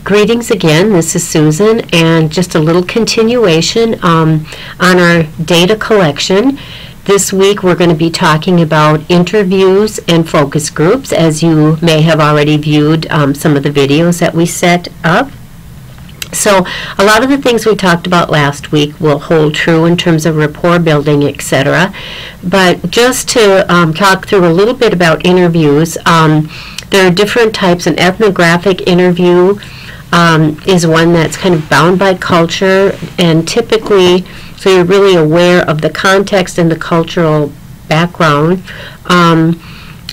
Greetings again, this is Susan, and just a little continuation on our data collection. This week we're going to be talking about interviews and focus groups, as you may have already viewed some of the videos that we set up. So a lot of the things we talked about last week will hold true in terms of rapport building, etc. But just to talk through a little bit about interviews, there are different types. An ethnographic interview is one that's kind of bound by culture, and typically, so you're really aware of the context and the cultural background,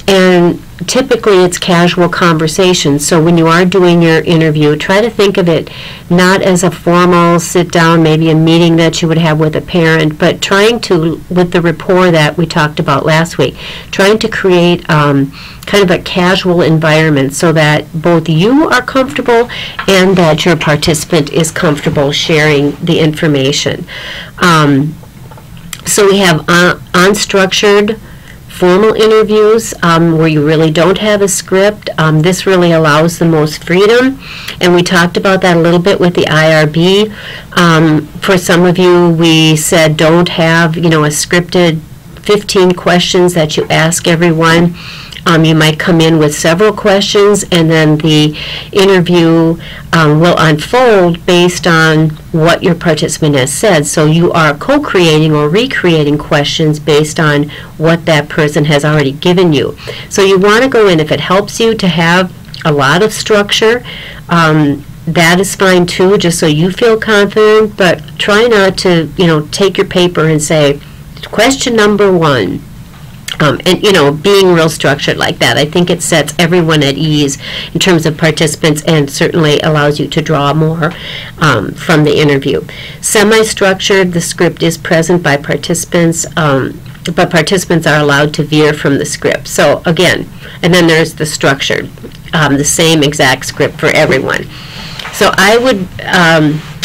and typically it's casual conversation. So when you are doing your interview, try to think of it not as a formal sit down, maybe a meeting that you would have with a parent, but trying to, with the rapport that we talked about last week, trying to create kind of a casual environment so that both you are comfortable and that your participant is comfortable sharing the information. So we have unstructured formal interviews where you really don't have a script. This really allows the most freedom, and we talked about that a little bit with the IRB. For some of you, we said don't have, a scripted 15 questions that you ask everyone. You might come in with several questions, and then the interview will unfold based on what your participant has said. So you are co-creating or recreating questions based on what that person has already given you. So you want to go in, if it helps you to have a lot of structure, that is fine too, just so you feel confident, but try not to, take your paper and say, question number 1. And being real structured like that, I think it sets everyone at ease in terms of participants, and certainly allows you to draw more from the interview. Semi-structured, the script is present by participants, but participants are allowed to veer from the script. So again, and then there's the structured, the same exact script for everyone. So I would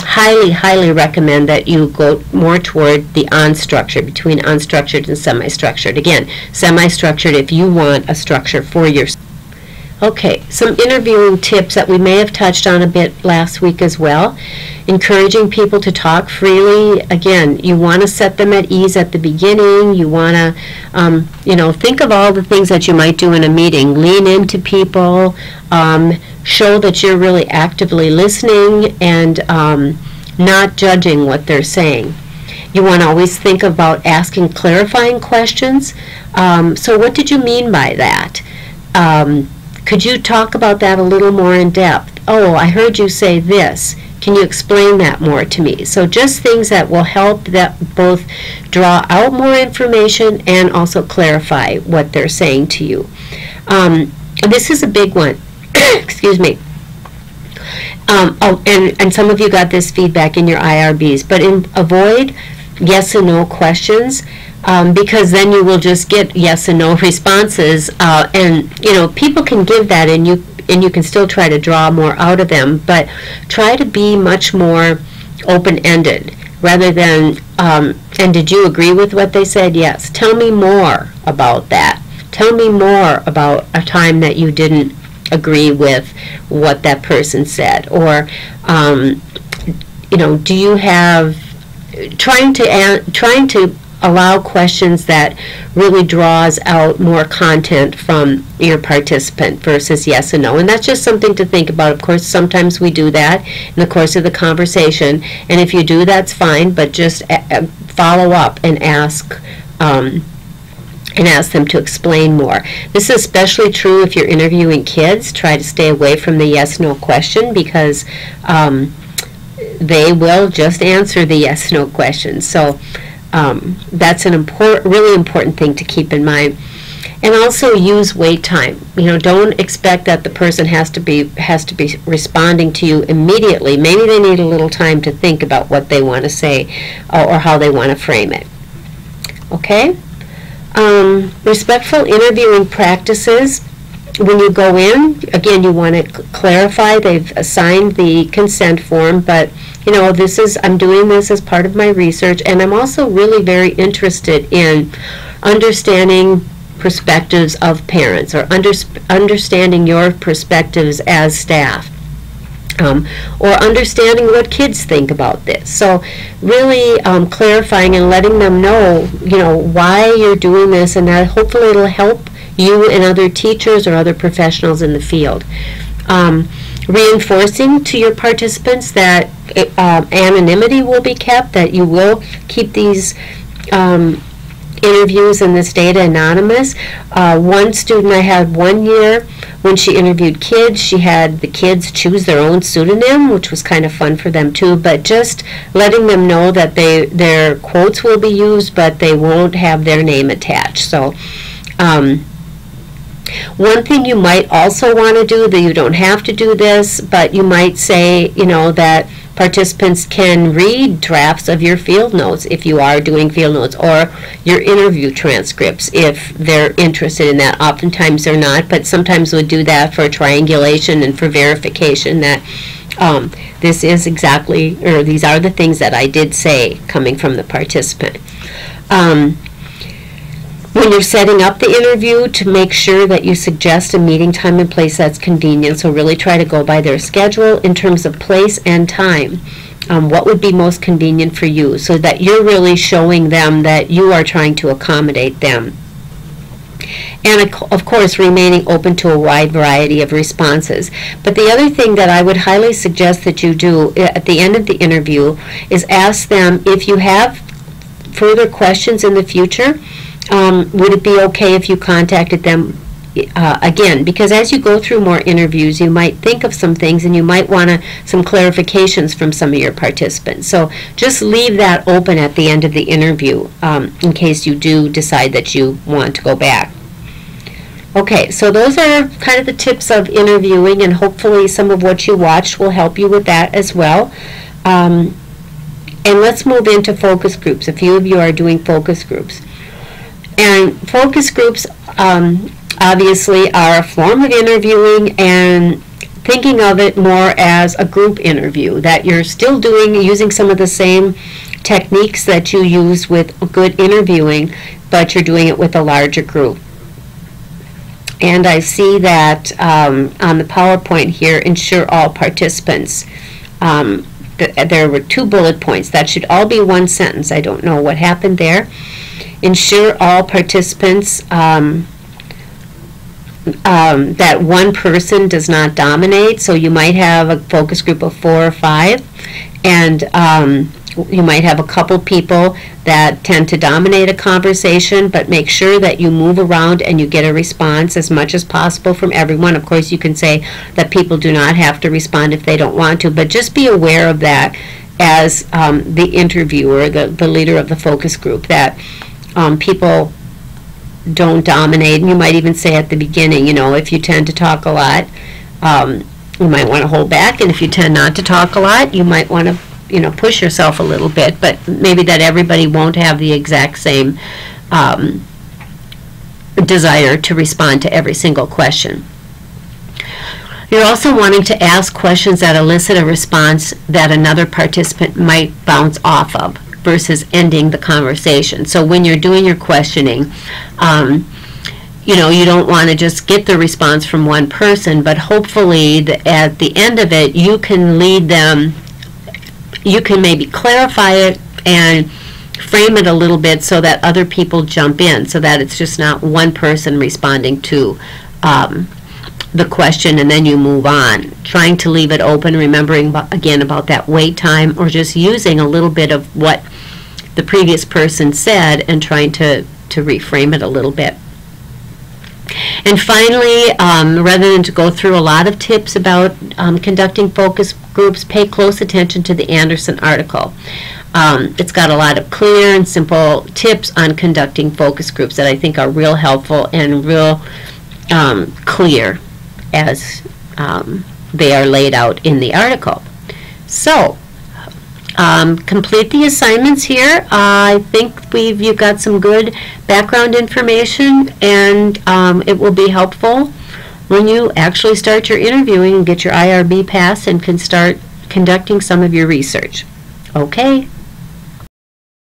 highly recommend that you go more toward the unstructured, between unstructured and semi-structured. Again, semi-structured if you want a structure for yourself. Okay, some interviewing tips that we may have touched on a bit last week as well. Encouraging people to talk freely. Again, you want to set them at ease at the beginning. You want to, think of all the things that you might do in a meeting. Lean into people. Show that you're really actively listening and not judging what they're saying. You want to always think about asking clarifying questions. So what did you mean by that? Could you talk about that a little more in depth? Oh, I heard you say this. Can you explain that more to me? So just things that will help that both draw out more information and also clarify what they're saying to you. This is a big one. Excuse me. And some of you got this feedback in your IRBs, but avoid yes and no questions, because then you will just get yes and no responses, and people can give that, and you can still try to draw more out of them, but try to be much more open-ended rather than and did you agree with what they said? Yes. Tell me more about that. Tell me more about a time that you didn't agree with what that person said, or do you have trying to allow questions that really draws out more content from your participant versus yes and no. And that's just something to think about. Of course, sometimes we do that in the course of the conversation, and if you do, that's fine, but just follow up and ask them to explain more. This is especially true if you're interviewing kids. Try to stay away from the yes-no question, because they will just answer the yes-no question. So that's an really important thing to keep in mind. And also use wait time. Don't expect that the person has to be responding to you immediately. Maybe they need a little time to think about what they want to say or how they want to frame it. Okay? Respectful interviewing practices. When you go in, again, you want to clarify they've signed the consent form, but I'm doing this as part of my research, and I'm also really very interested in understanding perspectives of parents, or understanding your perspectives as staff. or understanding what kids think about this. So really clarifying and letting them know, why you're doing this, and that hopefully it'll help you and other teachers or other professionals in the field. Reinforcing to your participants that anonymity will be kept, that you will keep these interviews and this data anonymous. One student I had one year, when she interviewed kids, she had the kids choose their own pseudonym, which was kind of fun for them too, but just letting them know that their quotes will be used, but they won't have their name attached. So one thing you might also want to do, that you don't have to do this, but you might say, that participants can read drafts of your field notes if you are doing field notes, or your interview transcripts if they're interested in that. Oftentimes they're not, but sometimes we'll do that for triangulation and for verification that this is exactly, or these are the things that I did say coming from the participant. When you're setting up the interview, to make sure that you suggest a meeting time and place that's convenient. So really try to go by their schedule in terms of place and time. What would be most convenient for you, so that you're really showing them that you are trying to accommodate them. And of course, remaining open to a wide variety of responses. But the other thing that I would highly suggest that you do at the end of the interview is ask them if you have further questions in the future. Would it be okay if you contacted them again? Because as you go through more interviews, you might think of some things, and you might want some clarifications from some of your participants. So just leave that open at the end of the interview in case you do decide that you want to go back. Okay, so those are kind of the tips of interviewing, and hopefully some of what you watched will help you with that as well. And let's move into focus groups. A few of you are doing focus groups. And focus groups obviously are a form of interviewing, and thinking of it more as a group interview, that you're still using some of the same techniques that you use with good interviewing, but you're doing it with a larger group. And I see that on the PowerPoint here, ensure all participants. There were 2 bullet points. That should all be one sentence. I don't know what happened there. Ensure all participants that one person does not dominate. So you might have a focus group of 4 or 5, and you might have a couple people that tend to dominate a conversation, but make sure that you move around and you get a response as much as possible from everyone. Of course, you can say that people do not have to respond if they don't want to, but just be aware of that as the interviewer, the leader of the focus group, that people don't dominate. And you might even say at the beginning, if you tend to talk a lot, you might want to hold back, and if you tend not to talk a lot, you might want to push yourself a little bit, but maybe that everybody won't have the exact same desire to respond to every single question. You're also wanting to ask questions that elicit a response that another participant might bounce off of, versus ending the conversation. So when you're doing your questioning, you don't want to just get the response from one person, but hopefully at the end of it, you can lead them. You can maybe clarify it and frame it a little bit so that other people jump in, so that it's just not one person responding to the question and then you move on. Trying to leave it open, remembering again about that wait time, or just using a little bit of what the previous person said and trying to reframe it a little bit. And finally, rather than to go through a lot of tips about conducting focus groups, pay close attention to the Anderson article. It's got a lot of clear and simple tips on conducting focus groups that I think are real helpful and real clear as they are laid out in the article. So, complete the assignments here. I think you've got some good background information, and it will be helpful when you actually start your interviewing and get your IRB passed and can start conducting some of your research. Okay.